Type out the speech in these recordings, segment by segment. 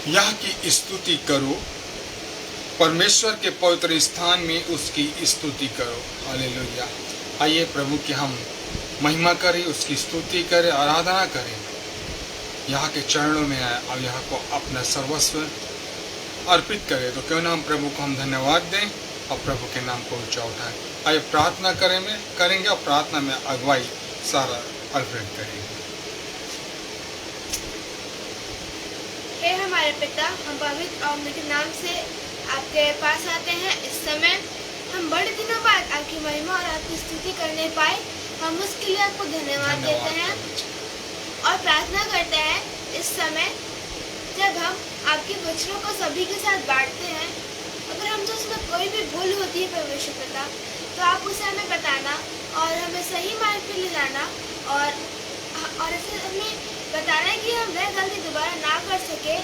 यह की स्तुति करो, परमेश्वर के पवित्र स्थान में उसकी स्तुति करो। हालेलुया। आइए प्रभु की हम महिमा करें, उसकी स्तुति करें, आराधना करें, यहाँ के चरणों में आए और यहाँ को अपना सर्वस्व अर्पित करें। तो क्यों ना हम प्रभु को हम धन्यवाद दें और प्रभु के नाम को ऊंचा उठाएं। आइए प्रार्थना करेंगे और प्रार्थना में अगुवाई सारा अर्पित करेंगे। हे हमारे पिता, हम पवित्र और मीठे नाम से आपके पास आते हैं। इस समय हम बड़े दिनों बाद आपकी महिमा और आपकी स्तुति करने पाए, हम उसके लिए आपको धन्यवाद देते हैं और प्रार्थना करते हैं। इस समय जब हम आपके वचनों को सभी के साथ बांटते हैं, अगर हमसे उसमें कोई भी भूल होती है परमेश्वर पिता, तो आप उसे हमें बताना और हमें सही मार्ग पे ले जाना और ऐसे हमें बताना है कि हम वह गलती दोबारा ना कर सके।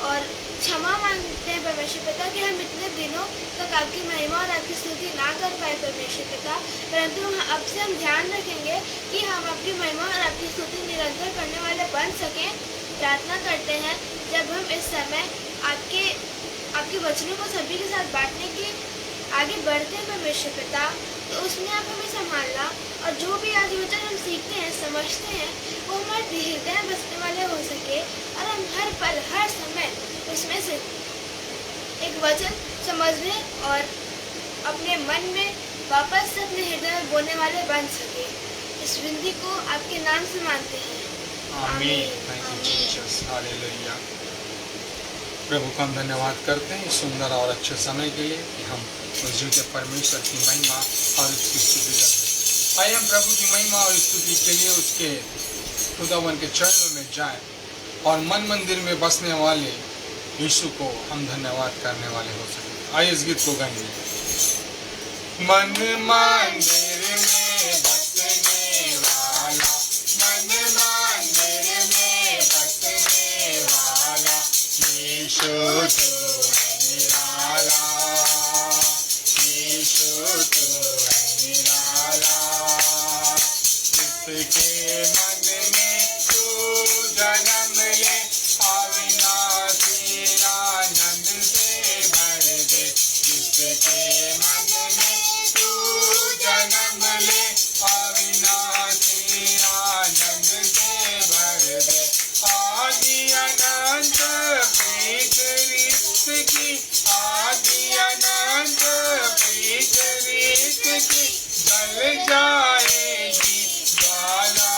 और क्षमा मांगते हैं परमेश्वर पिता कि हम इतने दिनों तक आपकी महिमा और आपकी स्तुति ना कर पाए परमेश्वर पिता, परंतु अब से हम ध्यान रखेंगे कि हम आपकी महिमा और आपकी स्तुति निरंतर करने वाले बन सकें। प्रार्थना करते हैं जब हम इस समय आपके वचनों को सभी के साथ बांटने के आगे बढ़ते हैं परमेश्वर पिता, तो उसमें आप हमें संभालना और जो भी आज वचन हम सीखते हैं, समझते हैं, वो हमारे हृदय में बसने वाले हो सके और हम हर पल हर समय उसमें से एक वचन समझने और अपने मन में वापस से अपने हृदय में बोलने वाले बन सके। इस विनती को आपके नाम से मांगते हैं, आमीन। Thank you Jesus, hallelujah. प्रभु का हम धन्यवाद करते हैं इस सुंदर और अच्छे समय के लिए कि हम उस जीवित परमेश्वर की महिमा और उसकी स्तुति करते हैं। आइए हम प्रभु की महिमा और स्तुति के लिए उसके खुदावन के चरणों में जाएं और मन मंदिर में बसने वाले यीशु को हम धन्यवाद करने वाले हो सके। आइए इस गीत को गाएंगे। मन मंदिर में बसने वाला, मन मंदिर में बसने वाला यीशु तो है निराला, यीशु तो है निराला। जिसके मन में तू जन्म ले, अविनाशी आनंद से भर दे। जिसके मन में तू जन्म ले, अविनाशी आनंद से भर दे। आदि अनंत प्रीत रीत की, आदि अनंत प्रीत रीत की जल जाएगी ज्वाला,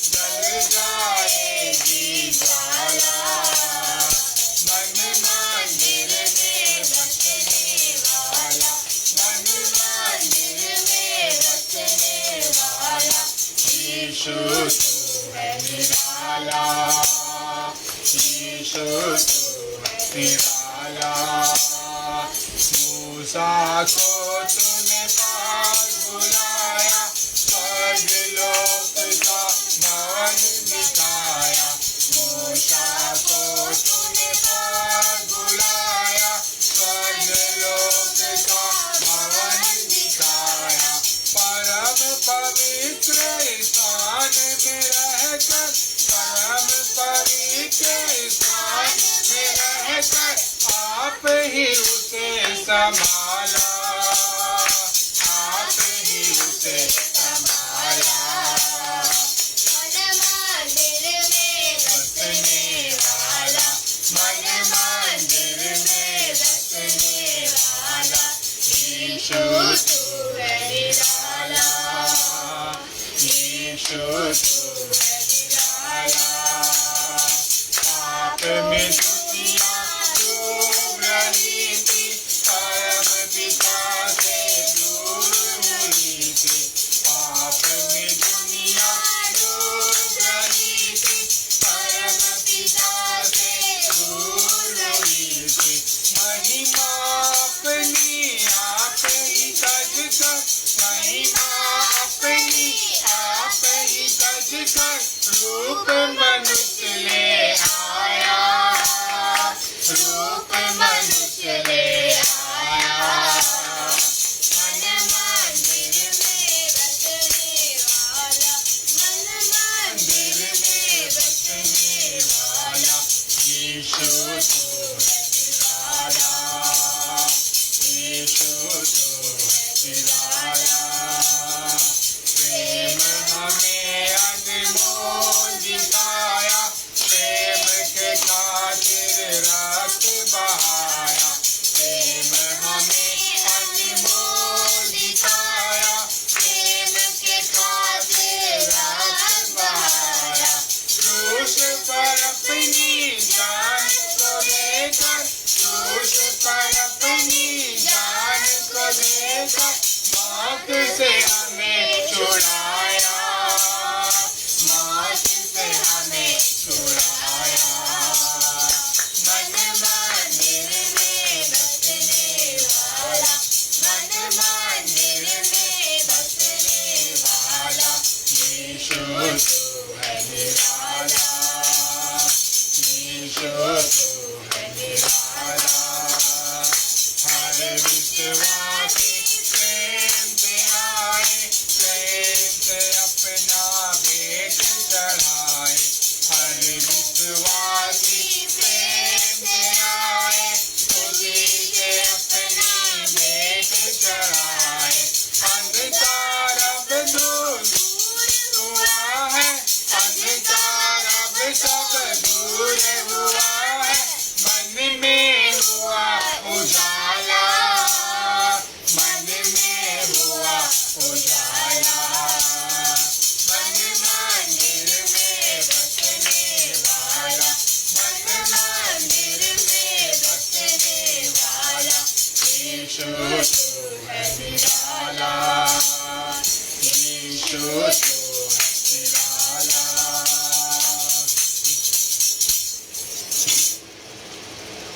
जल जाएगी ज्वाला। मन मंदिर में बसने वाला, मन मंदिर में बसने वाला यीशु तो है निराला, यीशु तो है निराला। मूसा को तूने पास बुलाया, स्वर्गलोक का भवन दिखाया। मूसा को तूने पास बुलाया, स्वर्गलोक का भवन दिखाया। परम पवित्र स्थान में रहकर, परम पवित्र स्थान में रहकर आप ही उसे संभाला, आप ही उसे संभाला। मन मंदिर में बसने वाला, मन मंदिर में बसने वाला यीशु तो है निराला, यीशु तो है निराला। पाप में दुनिया डूब रही थी, परम पिता से दूर हुई थी। पाप में दुनिया डूब रही थी, परम पिता से दूर हुई थी। महिमा अपनी आप ही गज कर, महिमा अपनी आप ही गज कर, रूप मनुष्य ले आया, रूप मनुष्य ले आया। मन मंदिर में बसने वाला, मन मंदिर में बसने वाला यीशु तू है निराला, यीशु तू है निराला। प्रेम हमें अनमोल दिखाया, प्रेम के खातिर रक्त बहाया। प्रेम हमें अनमोल दिखाया, प्रेम के खातिर रक्त बहाया। क्रूस पर अपनी जान को देकर, क्रूस पर अपनी जान को देकर मौत से हमें छुड़ाया, मौत से हमें छुड़ाया। मन मंदिर में बसने वाला, मन मंदिर में बसने वाला, यीशु तू है निराला, यीशु तू है निराला। हर विश्वासी प्रेम से आए, प्रेम से अपना भेंट चढ़ाए। हर विश्वासी प्रेम से आए, खुशी से अपनी भेंट चढ़ाए। अंधकार अब दूर हुआ है, अंधकार अब सब दूर हुआ है। मन में हुआ उजाला, मन में हुआ उजाला। मन मंदिर में बसने वाला, मन मंदिर में बसने वाला, यीशु तू है निराला, यीशु तू है निराला।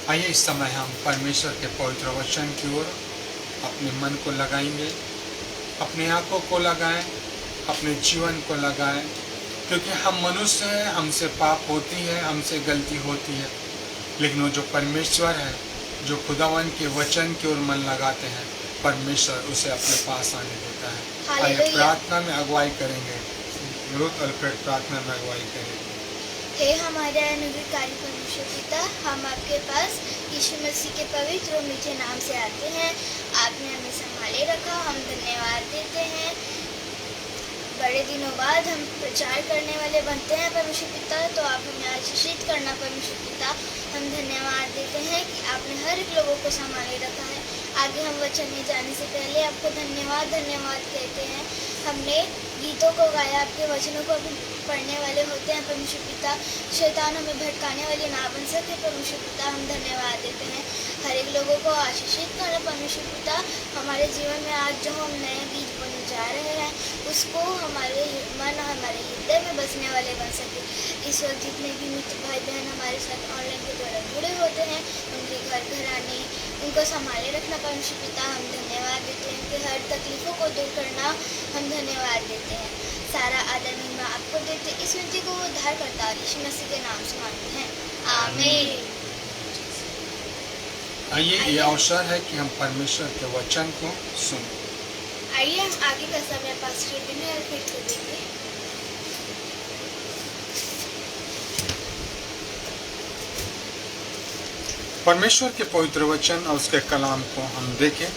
आइए इस समय हम परमेश्वर के पवित्र वचन की ओर अपने मन को लगाएंगे, अपनी आंखों को लगाएं, अपने जीवन को लगाएं, क्योंकि हम मनुष्य हैं, हमसे पाप होती है, हमसे गलती होती है, लेकिन वो जो परमेश्वर है, जो खुदावन के वचन की ओर मन लगाते हैं, परमेश्वर उसे अपने पास आने देता है। आइए प्रार्थना में अगुवाई करेंगे, रुत अल्फ्रेड प्रार्थना में अगुवाई करेंगे। हे हमारे अनुग्रहकारी परमेश्वर पिता, हम आपके पास यीशु मसीह के पवित्र और मीठे नाम से आते हैं। आपने हमें संभाले रखा, हम धन्यवाद देते हैं। बड़े दिनों बाद हम प्रचार करने वाले बनते हैं परमेश्वर पिता, तो आप हमें आशीषित करना परमेश्वर पिता। हम धन्यवाद देते हैं कि आपने हर एक लोगों को संभाले रखा है। आगे हम वचन में जाने से पहले आपको धन्यवाद कहते हैं। हमने गीतों को गाया, आपके वचनों को अभी पढ़ने वाले होते हैं परमेश्वर पिता। शैतान हमें भटकाने वाले ना बन सके परमेश्वर पिता, हम धन्यवाद देते हैं। हर एक लोगों को आशीषित करना परमेश्वर पिता। हमारे जीवन में आज जो हम नए बीज बोने जा रहे हैं, उसको हमारे मन, हमारे हृदय में बसने वाले बन सके। इस वक्त जितने भी मित्र भाई बहन हमारे साथ ऑनलाइन के द्वारा जुड़े होते हैं, उनके घर आने, उनको संभाले रखना परमेश्वर पिता, हम धन्यवाद देते हैं। कि हर तकलीफों को दूर करना, हम धन्यवाद देते हैं। सारा आदर महिमा आपको देते, इस विनती को उद्धारकर्ता यीशु मसीह के नाम से मांगते हैं, आमीन। आइए ये अवसर है कि हम परमेश्वर के वचन को सुनें। आइए हम आगे का समय पास्टर विनय अल्फ्रेड को देंगे। परमेश्वर के पवित्र वचन और उसके कलाम को हम देखें।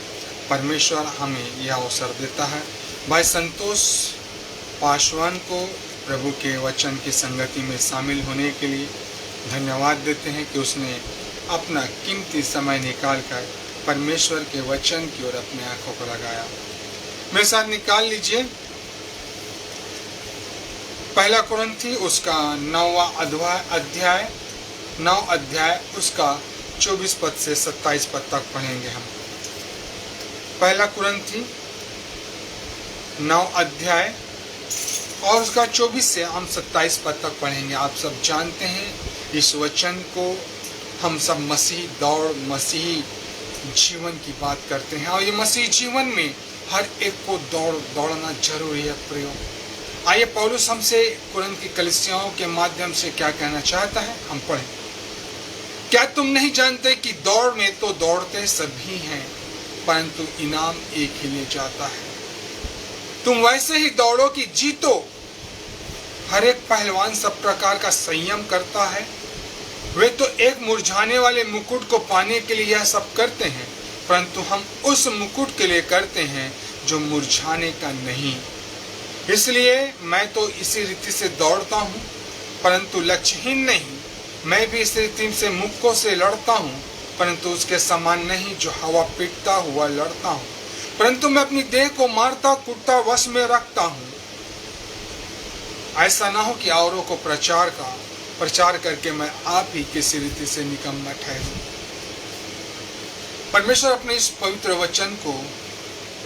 परमेश्वर हमें यह अवसर देता है। भाई संतोष पासवान को प्रभु के वचन की संगति में शामिल होने के लिए धन्यवाद देते हैं कि उसने अपना कीमती समय निकालकर परमेश्वर के वचन की ओर अपने आंखों को लगाया। मेरे साथ निकाल लीजिए पहला कुरिन्थी उसका 9 अध्याय उसका 24 पद से 27 पद तक पढ़ेंगे हम। पहला कुरिन्थी 9 अध्याय और उसका 24 से हम 27 पद तक पढ़ेंगे। आप सब जानते हैं इस वचन को हम सब मसीही दौड़, मसीही जीवन की बात करते हैं और ये मसीही जीवन में हर एक को दौड़ना जरूरी है। प्रयोग आइए पौलुस हमसे कुरिन्थ की कलीसियाओं के माध्यम से क्या कहना चाहता है, हम पढ़ें। क्या तुम नहीं जानते कि दौड़ में तो दौड़ते सभी हैं, परंतु इनाम एक ही ले जाता है। तुम वैसे ही दौड़ो कि जीतो। हर एक पहलवान सब प्रकार का संयम करता है, वे तो एक मुरझाने वाले मुकुट को पाने के लिए यह सब करते हैं, परंतु हम उस मुकुट के लिए करते हैं जो मुरझाने का नहीं। इसलिए मैं तो इसी रीति से दौड़ता हूँ, परंतु लक्ष्यहीन नहीं। मैं भी इस रीति से मुक्कों से लड़ता हूँ, परंतु उसके समान नहीं जो हवा पीटता हुआ लड़ता हूँ। परंतु मैं अपनी देह को मारता कूटता वश में रखता हूँ, ऐसा ना हो कि औरों को प्रचार करके मैं आप ही किसी रीति से निकम्मा ठहरूं। परमेश्वर अपने इस पवित्र वचन को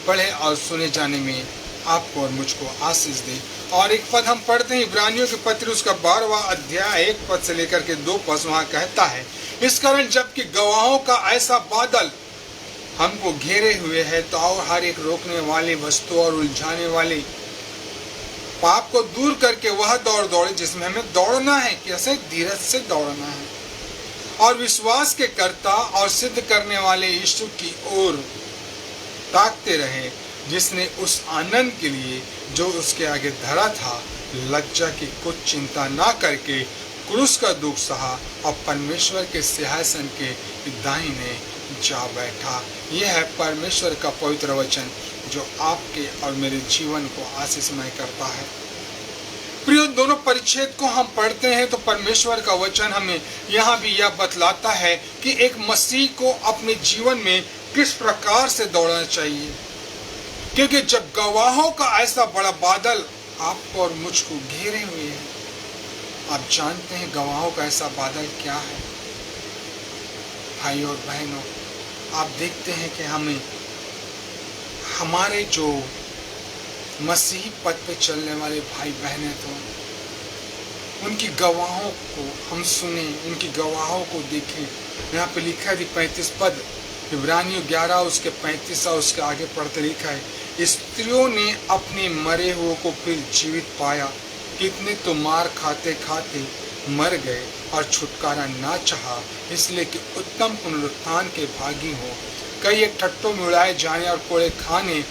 पढ़े और सुने जाने में आपको और मुझको आशीष दे। और एक पद हम पढ़ते हैं इब्रानियों के पत्र उसका 12वां अध्याय 1 पद से लेकर के 2 पद, वहां कहता है, इस कारण जबकि गवाहों का ऐसा बादल हमको घेरे हुए है, तो और हर एक रोकने वाली वस्तु और उलझाने वाली पाप को दूर करके वह दौड़ दौड़े जिसमें हमें दौड़ना है। कैसे? धीरज से दौड़ना है और विश्वास के कर्ता और सिद्ध करने वाले यीशु की ओर ताकते रहे, जिसने उस आनंद के लिए जो उसके आगे धरा था लज्जा की कुछ चिंता ना करके क्रूस का दुख सहा और परमेश्वर के सिंहासन के दाहिने जा बैठा। यह है परमेश्वर का पवित्र वचन जो आपके और मेरे जीवन को आशीषमय करता है। प्रियो, दोनों परिच्छेद को हम पढ़ते हैं तो परमेश्वर का वचन हमें यहाँ भी यह बतलाता है कि एक मसीह को अपने जीवन में किस प्रकार से दौड़ना चाहिए, क्योंकि जब गवाहों का ऐसा बड़ा बादल आपको और मुझको घेरे हुए है। आप जानते हैं गवाहों का ऐसा बादल क्या है? भाई और बहनों, आप देखते हैं कि हमारे जो मसीही पथ पे चलने वाले भाई बहनें, तो उनकी गवाहों को हम सुने, उनकी गवाहों को देखें। यहाँ पे लिखा है 35 पद इब्रानियों 11 उसके 35 और उसके आगे पढ़ते लिखा है, स्त्रियों ने अपने मरे हुए को फिर जीवित पाया, कितने तो मार खाते खाते मर गए और छुटकारा ना चाहा, इसलिए कि उत्तम पुनरुत्थान के भागी हो। कई एक ठट्टों में उड़ाए जाने और कोड़े खाने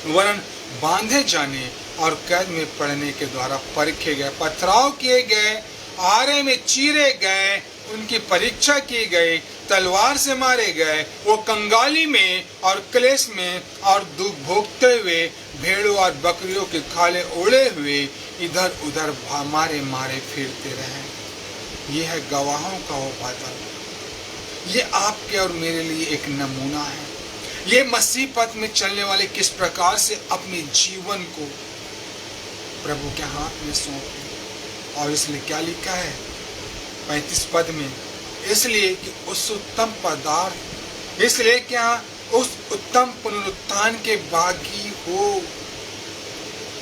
वरन बांधे जाने और कैद में पड़ने के द्वारा परखे गए, पथराव किए गए, आरे में चीरे गए, उनकी परीक्षा की गई, तलवार से मारे गए, वो कंगाली में और क्लेश में और दुख भोगते हुए भेड़ों और बकरियों के खाले ओढ़े हुए इधर उधर मारे मारे फिरते रहे। ये है गवाहों का वो बादल। ये आपके और मेरे लिए एक नमूना है। ये मसीह पथ में चलने वाले किस प्रकार से अपने जीवन को प्रभु के हाथ में सौंपे। और इसलिए क्या लिखा है 35 पद में, इसलिए कि उस उत्तम पदार्थ, इसलिए क्या उस उत्तम पुनरुत्थान के भागी हो,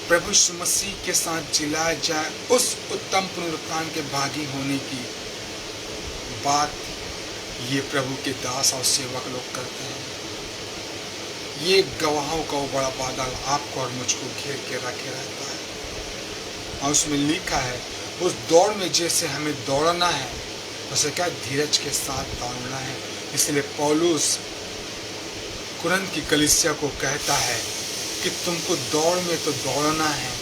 प्रभु यीशु मसीह के साथ जिलाया जाए। उस उत्तम पुनरुत्थान के भागी होने की बात ये प्रभु के दास और सेवक लोग करते हैं। ये गवाहों का वो बड़ा बादल आपको और मुझको घेर के रखे रहता है। और उसमें लिखा है उस दौड़ में जैसे हमें दौड़ना है, उसे क्या धीरज के साथ दौड़ना है। इसलिए पौलुस कुरिन्थ की कलीसिया को कहता है कि तुमको दौड़ में तो दौड़ना है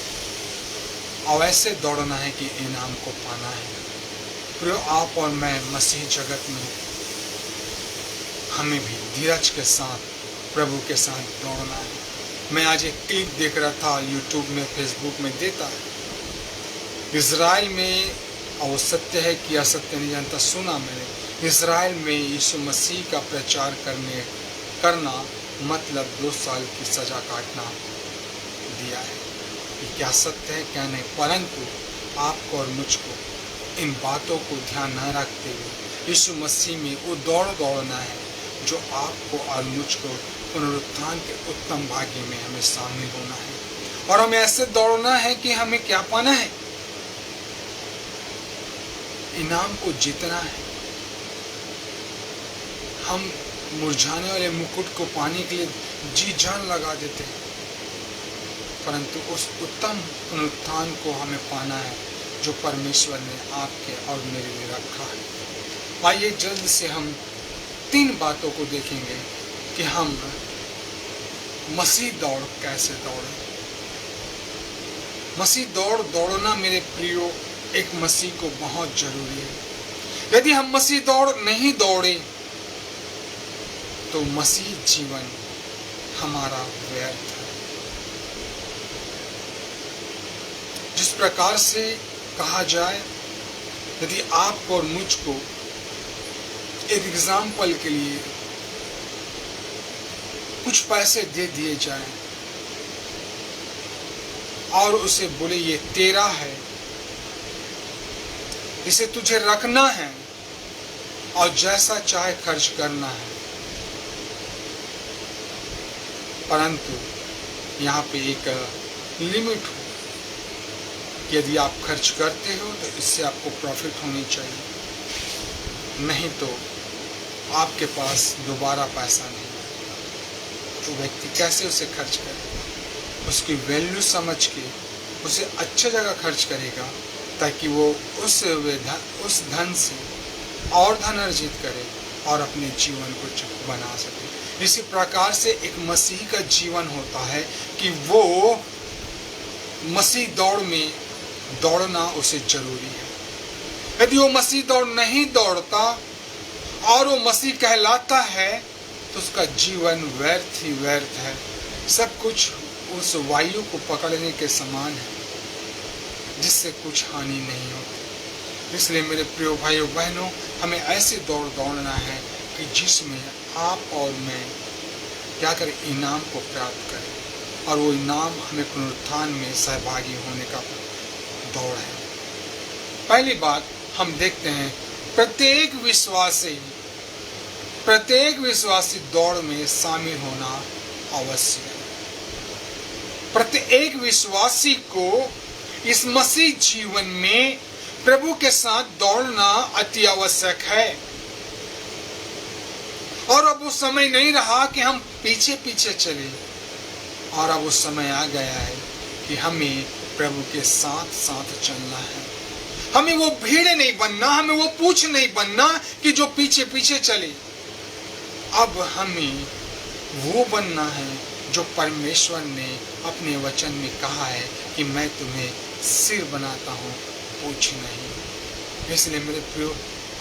और ऐसे दौड़ना है कि इनाम को पाना है। प्रियो, आप और मैं मसीह जगत में हमें भी धीरज के साथ प्रभु के साथ दौड़ना है। मैं आज एक क्लिप देख रहा था यूट्यूब में, फेसबुक में देता है इज़राइल में, और सत्य है कि असत्य नहीं जानता, सुना मैंने, इज़राइल में यीशु मसीह का प्रचार करना मतलब 2 साल की सजा काटना दिया है। ये क्या सत्य है क्या नहीं, परंतु आपको और मुझको इन बातों को ध्यान न रखते हुए यीशु मसीह में वो दौड़ना है जो आपको और मुझको पुनरुत्थान के उत्तम भाग्य में हमें शामिल होना है। और हमें ऐसे दौड़ना है कि हमें क्या पाना है, इनाम को जीतना है। हम मुरझाने वाले मुकुट को पाने के लिए जी जान लगा देते हैं, परंतु उस उत्तम पुनरुत्थान को हमें पाना है जो परमेश्वर ने आपके और मेरे लिए रखा है। आइए जल्द से हम 3 बातों को देखेंगे कि हम मसीह दौड़ कैसे दौड़ें। मसीह दौड़ना मेरे प्रियो एक मसीह को बहुत जरूरी है। यदि हम मसीह दौड़ नहीं दौड़े तो मसीह जीवन हमारा व्यर्थ है। जिस प्रकार से कहा जाए, यदि आपको और मुझको एक एग्जाम्पल के लिए कुछ पैसे दे दिए जाएं और उसे बोले ये तेरा है, इसे तुझे रखना है और जैसा चाहे खर्च करना है, परंतु यहाँ पे एक लिमिट हो कि यदि आप खर्च करते हो तो इससे आपको प्रॉफिट होनी चाहिए, नहीं तो आपके पास दोबारा पैसा नहीं है। तो व्यक्ति कैसे उसे खर्च करे? उसकी वैल्यू समझ के उसे अच्छी जगह खर्च करेगा ताकि वो उस धन से और धन अर्जित करे और अपने जीवन को बना सके। इसी प्रकार से एक मसीह का जीवन होता है कि वो मसीह दौड़ में दौड़ना उसे जरूरी है। यदि वो मसीह दौड़ नहीं दौड़ता और वो मसीह कहलाता है तो उसका जीवन व्यर्थ ही व्यर्थ है। सब कुछ उस वायु को पकड़ने के समान है जिससे कुछ हानि नहीं होती। इसलिए मेरे प्रिय भाइयों बहनों, हमें ऐसी दौड़ दौड़ना है कि जिसमें आप और मैं क्या करें, इनाम को प्राप्त करें, और वो इनाम हमें पुनरुत्थान में सहभागी होने का दौड़ है। पहली बात हम देखते हैं, प्रत्येक विश्वासी दौड़ में शामिल होना आवश्यक है। प्रत्येक विश्वासी को इस मसीह जीवन में प्रभु के साथ दौड़ना अति आवश्यक है। और अब वो समय नहीं रहा कि हम पीछे पीछे चले, और अब वो समय आ गया है कि हमें प्रभु के साथ साथ चलना है। हमें वो भीड़ नहीं बनना, हमें वो पूछ नहीं बनना कि जो पीछे पीछे चले। अब हमें वो बनना है जो परमेश्वर ने अपने वचन में कहा है कि मैं तुम्हें सिर बनाता हूँ, पूछ नहीं। इसलिए मेरे प्रियो,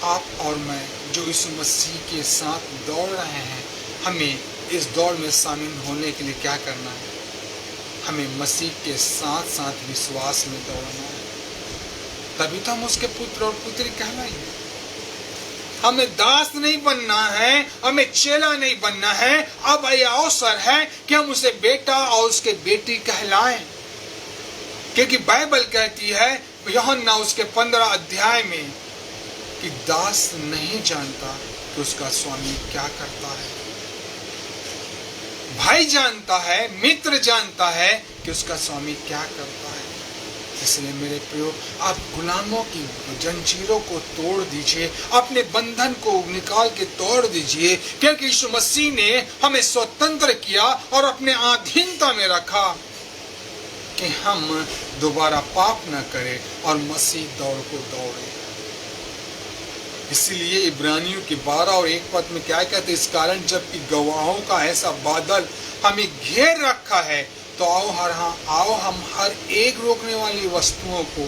आप और मैं जो यीशु मसीह के साथ दौड़ रहे हैं, हमें इस दौड़ में शामिल होने के लिए क्या करना है? हमें मसीह के साथ साथ विश्वास में दौड़ना है, तभी तो हम उसके पुत्र और पुत्री कहलाएंगे। हमें दास नहीं बनना है, हमें चेला नहीं बनना है। अब यह अवसर है कि हम उसे बेटा और उसके बेटी कहलाएं, क्योंकि बाइबल कहती है यूहन्ना उसके 15 अध्याय में कि दास नहीं जानता कि उसका स्वामी क्या करता है, भाई जानता है, मित्र जानता है कि उसका स्वामी क्या करता है। इसलिए मेरे प्रियो, आप गुलामों की जंजीरों को तोड़ दीजिए, अपने बंधन को निकाल के तोड़ दीजिए, क्योंकि यीशु मसीह ने हमें स्वतंत्र किया और अपने अधीनता में रखा कि हम दोबारा पाप न करें और मसीह दौड़ को दौड़े। इसलिए इब्रानियों के 12 और 1 पद में क्या कहते, इस कारण जबकि गवाहों का ऐसा बादल हमें घेर रखा है, तो आओ हम हर एक रोकने वाली वस्तुओं को,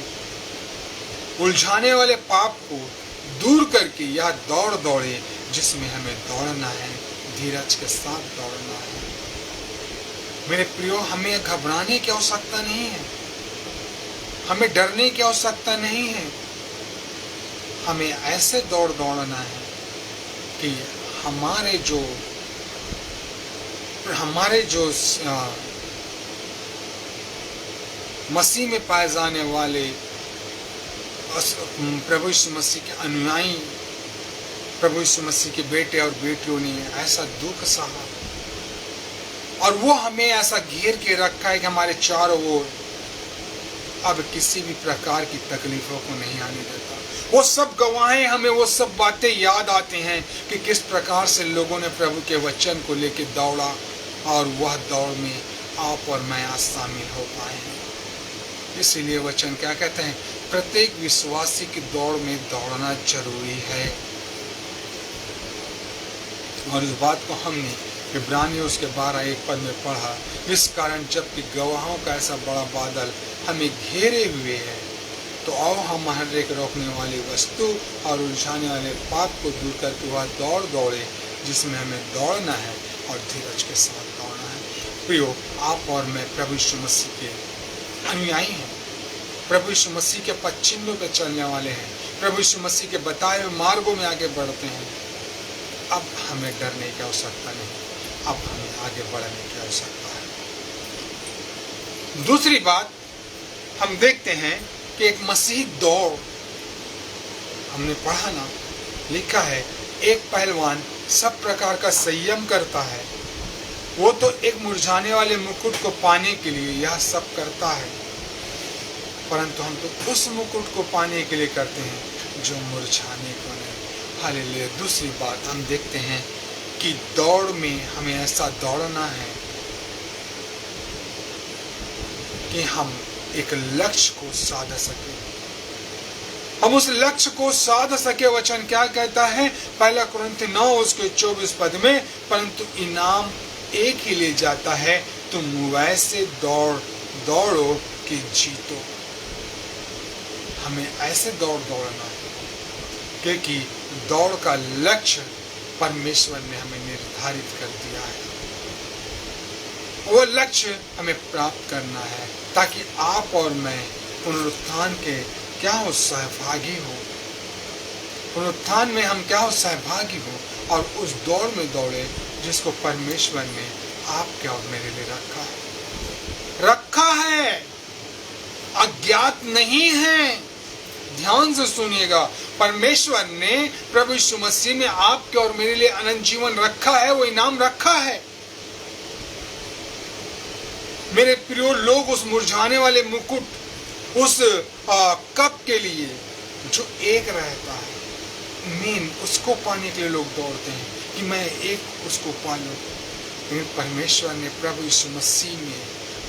उलझाने वाले पाप को दूर करके यह दौड़ दौड़े जिसमें हमें दौड़ना है, धीरज के साथ दौड़ना है। मेरे प्रियो, हमें घबराने की आवश्यकता नहीं है, हमें डरने की आवश्यकता नहीं है। हमें ऐसे दौड़ दौड़ना है कि हमारे जो मसीह में पाए जाने वाले प्रभु यीशु मसीह के अनुयायी, प्रभु यीशु मसीह के बेटे और बेटियों ने ऐसा दुख सहा और वो हमें ऐसा घेर के रखा है कि हमारे चारों ओर अब किसी भी प्रकार की तकलीफों को नहीं आने देता। वो सब गवाहें, हमें वो सब बातें याद आते हैं कि किस प्रकार से लोगों ने प्रभु के वचन को लेकर दौड़ा और वह दौड़ में आप और मैं आज शामिल हो पाए हैं। इसीलिए वचन क्या कहते हैं, प्रत्येक विश्वासी की दौड़ में दौड़ना जरूरी है। और इस बात को हमने इब्रानियों उसके 12:1 पद में पढ़ा, इस कारण जबकि गवाहों का ऐसा बड़ा बादल हमें घेरे हुए है, तो आओ हम हर एक रोकने वाली वस्तु और उलझाने वाले पाप को दूर करके वह दौड़ दौड़े जिसमें हमें दौड़ना है और धीरज के साथ दौड़ना है। प्रियो, आप और मैं प्रभु यीशु मसीह के अनुयायी हैं, प्रभु यीशु मसीह के पद चिन्हों पर चलने वाले हैं, प्रभु यीशु मसीह के बताए हुए मार्गों में आगे बढ़ते हैं। अब हमें डरने की आवश्यकता नहीं, अब हमें आगे बढ़ने की आवश्यकता है। दूसरी बात हम देखते हैं कि एक मसीही दौड़, हमने पढ़ा ना, लिखा है एक पहलवान सब प्रकार का संयम करता है, वो तो एक मुरझाने वाले मुकुट को पाने के लिए यह सब करता है, परंतु हम तो उस मुकुट को पाने के लिए करते हैं जो मुरझाने को नहीं। हालेलुया। दूसरी बात हम देखते हैं कि दौड़ में हमें ऐसा दौड़ना है कि हम एक लक्ष्य को साध सके, हम उस लक्ष्य को साध सके। वचन क्या कहता है? 1 कुरिन्थी 9 उसके 24 पद में, परंतु इनाम एक ही ले जाता है, तुम वैसे दौड़ो कि जीतो। हमें ऐसे दौड़ना है क्योंकि दौड़ का लक्ष्य परमेश्वर ने हमें निर्धारित कर दिया है। वो लक्ष्य हमें प्राप्त करना है ताकि आप और मैं पुनरुत्थान के क्या हो सहभागी हो, पुनरुत्थान में हम क्या हो सहभागी हो और उस दौड़ में दौड़े जिसको परमेश्वर ने आपके और मेरे लिए रखा है, अज्ञात नहीं है। ध्यान से सुनिएगा, परमेश्वर ने प्रभु यीशु मसीह में आपके और मेरे लिए अनंत जीवन रखा है, वो इनाम रखा है। मेरे प्रिय लोग, उस मुरझाने वाले मुकुट, उस कप के लिए जो एक रहता है, मीन उसको पाने के लिए लोग दौड़ते हैं कि मैं एक उसको पा लूं। लेकिन परमेश्वर ने प्रभु यीशु मसीह में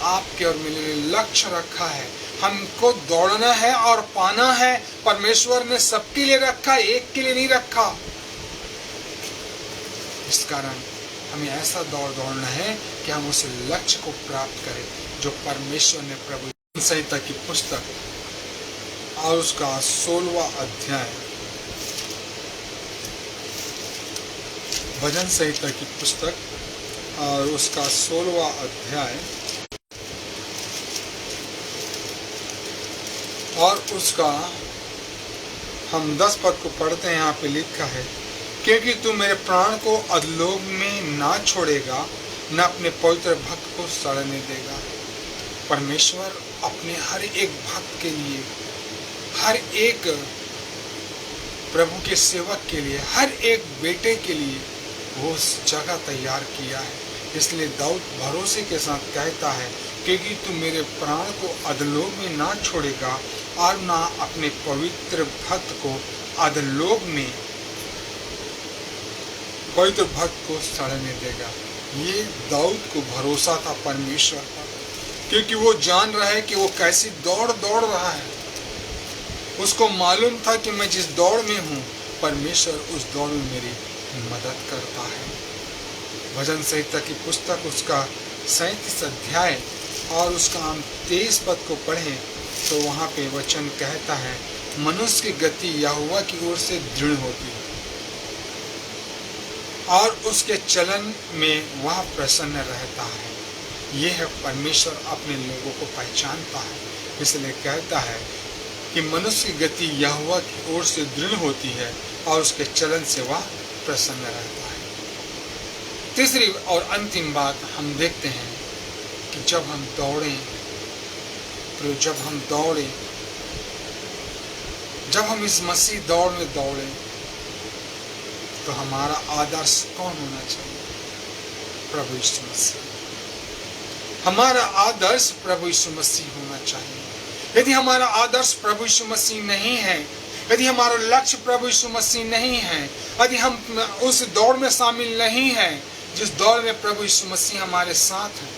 आपके और मेरे लिए लक्ष्य रखा है, हमको दौड़ना है और पाना है। परमेश्वर ने सबके लिए रखा, एक के लिए नहीं रखा। इस कारण हमें ऐसा दौड़ना है कि हम उस लक्ष्य को प्राप्त करें जो परमेश्वर ने प्रभु संहिता की पुस्तक और उसका 16वां अध्याय, भजन संहिता की पुस्तक और उसका 16वां अध्याय और उसका हम 10 पद को पढ़ते हैं। यहाँ पे लिखा है, क्योंकि तू मेरे प्राण को अधोलोक में ना छोड़ेगा, न अपने पवित्र भक्त को सड़ने देगा। परमेश्वर अपने हर एक भक्त के लिए, हर एक प्रभु के सेवक के लिए, हर एक बेटे के लिए वो जगह तैयार किया है। इसलिए दाऊद भरोसे के साथ कहता है, क्योंकि तू मेरे प्राण को अधोलोक में ना छोड़ेगा और ना अपने पवित्र भक्त को अधोलोक में पवित्र भक्त को सड़ने देगा। ये दाऊद को भरोसा था परमेश्वर पर, क्योंकि वो जान रहा है कि वो कैसी दौड़ रहा है। उसको मालूम था कि मैं जिस दौड़ में हूँ, परमेश्वर उस दौड़ में मेरी मदद करता है। भजन संहिता की पुस्तक उसका 37 अध्याय और उसका हम 23 पद को पढ़ें तो वहाँ पे वचन कहता है, मनुष्य की गति यहोवा की ओर से दृढ़ होती है और उसके चलन में वह प्रसन्न रहता है। यह है परमेश्वर अपने लोगों को पहचानता है, इसलिए कहता है कि मनुष्य की गति यहोवा की ओर से दृढ़ होती है और उसके चलन से वह प्रसन्न रहता है। तीसरी और अंतिम बात हम देखते हैं कि जब हम दौड़ें, तो जब हम इस मसीह दौड़ में दौड़ें तो हमारा आदर्श कौन होना चाहिए? प्रभु यीशु मसीह। हमारा आदर्श प्रभु यीशु मसीह होना चाहिए। यदि हमारा आदर्श प्रभु यीशु मसीह नहीं है, यदि हमारा लक्ष्य प्रभु यीशु मसीह नहीं है, यदि हम उस दौड़ में शामिल नहीं हैं जिस दौड़ में प्रभु यीशु मसीह हमारे साथ है,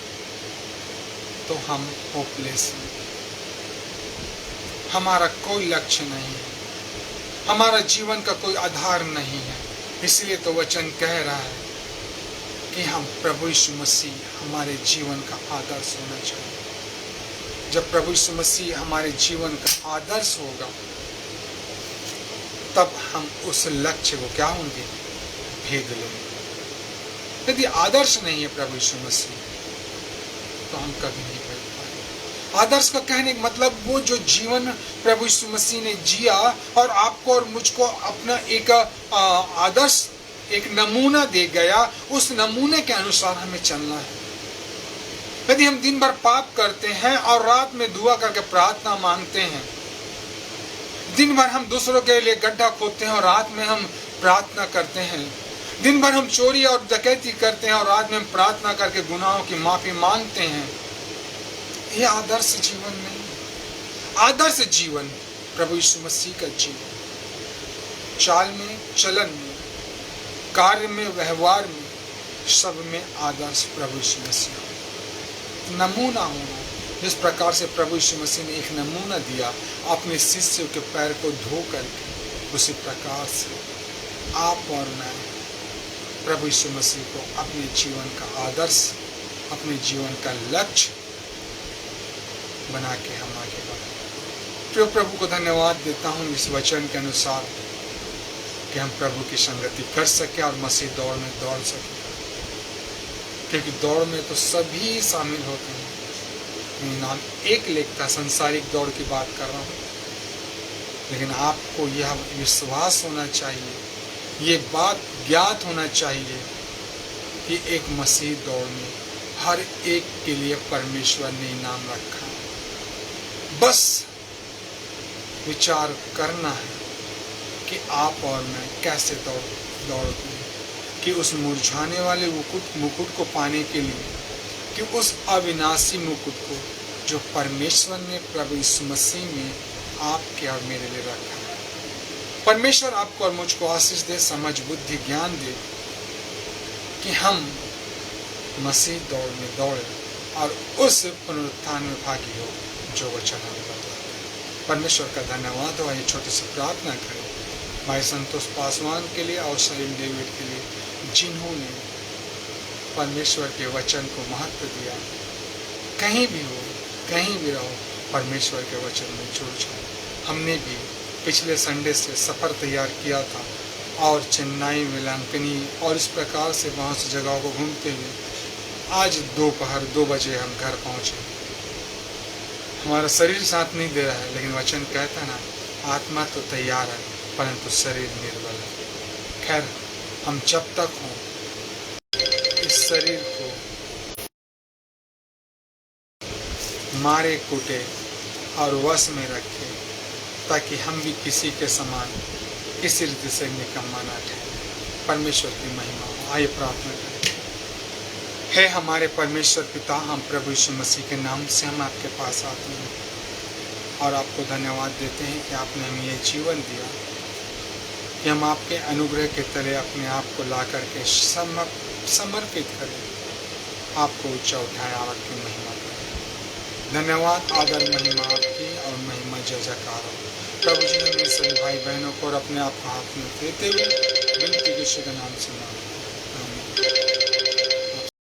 तो हम होपलेस हैं। हमारा कोई लक्ष्य नहीं है, हमारा जीवन का कोई आधार नहीं है। इसलिए तो वचन कह रहा है कि हम प्रभु यीशु मसीह हमारे जीवन का आदर्श होना चाहिए। जब प्रभु यीशु मसीह हमारे जीवन का आदर्श होगा, तब हम उस लक्ष्य को क्या होंगे, भेद लेंगे। यदि आदर्श नहीं है प्रभु यीशु मसीह, तो हम कभी नहीं भेद पाएंगे। आदर्श का कहने का मतलब वो जो जीवन प्रभु यीशु मसीह ने जिया और आपको और मुझको अपना एक आदर्श, एक नमूना दे गया, उस नमूने के अनुसार हमें चलना है। यदि हम दिन भर पाप करते हैं और रात में दुआ करके प्रार्थना मांगते हैं, दिन भर हम दूसरों के लिए गड्ढा खोदते हैं और रात में हम प्रार्थना करते हैं, दिन भर हम चोरी और डकैती करते हैं और रात में हम प्रार्थना करके गुनाहों की माफी मांगते हैं, यह आदर्श जीवन नहीं। आदर्श जीवन प्रभु यीशु मसीह का जीवन, चाल में, चलन में, कार्य में, व्यवहार में, सब में आदर्श प्रभु यीशु मसीह, नमूना होना। जिस प्रकार से प्रभु यीशु मसीह ने एक नमूना दिया अपने शिष्यों के पैर को धो करके, उसी प्रकार से आप और मैं प्रभु यीशु मसीह को अपने जीवन का आदर्श, अपने जीवन का लक्ष्य बना के हम आगे बढ़ें। तो प्रभु को धन्यवाद देता हूँ इस वचन के अनुसार कि हम प्रभु की संगति कर सके और मसीह दौड़ में दौड़ सके, क्योंकि दौड़ में तो सभी शामिल होते हैं। नाम एक लेखता संसारिक दौड़ की बात कर रहा हूँ, लेकिन आपको यह विश्वास होना चाहिए, ये बात ज्ञात होना चाहिए कि एक मसीह दौड़ में हर एक के लिए परमेश्वर ने इनाम रखा। बस विचार करना है कि आप और मैं कैसे दौड़ते हैं, कि उस मुरझाने वाले मुकुट को पाने के लिए, कि उस अविनाशी मुकुट को जो परमेश्वर ने प्रभु यीशु मसीह में आपके और मेरे लिए रखा है। परमेश्वर आपको और मुझको आशीष दे, समझ, बुद्धि, ज्ञान दे कि हम मसीह दौड़ में दौड़े और उस पुनरुत्थान में भागी हो जो वचन हमें बताता है। परमेश्वर का धन्यवाद हो। ये छोटी सी प्रार्थना करें भाई संतोष पासवान के लिए और शरीर डेविड के लिए, जिन्होंने परमेश्वर के वचन को महत्व दिया। कहीं भी हो, कहीं भी रहो, परमेश्वर के वचन में जुड़ जाओ। हमने भी पिछले संडे से सफ़र तैयार किया था और चेन्नई, वेलांकनी और इस प्रकार से बहुत सी जगहों को घूमते हुए आज दोपहर 2 बजे हम घर पहुँचे। हमारा शरीर साथ नहीं दे रहा है, लेकिन वचन कहता है ना, आत्मा तो तैयार है परंतु शरीर निर्बल है। खैर, हम जब तक हों इस शरीर को मारे कूटे और वश में रखें, ताकि हम भी किसी के समान किसी रीति से निकम्मा न ठहरे। परमेश्वर की महिमा हो। आइए प्रार्थना करें। हे हमारे परमेश्वर पिता, हम प्रभु यीशु मसीह के नाम से हम आपके पास आते हैं और आपको धन्यवाद देते हैं कि आपने हमें ये जीवन दिया कि हम आपके अनुग्रह के तले अपने आप को ला करके समर्पित करें, आपको ऊंचा उठाएं और आपकी महिमा करें। धन्यवाद, आदर, महिमा आपकी और महिमा जय जयकार हो। प्रभु जी ने मेरे सभी भाई बहनों को और अपने आप को हाथ में देते हुए विनती यीशु के नाम से मांगते हैं। आमीन।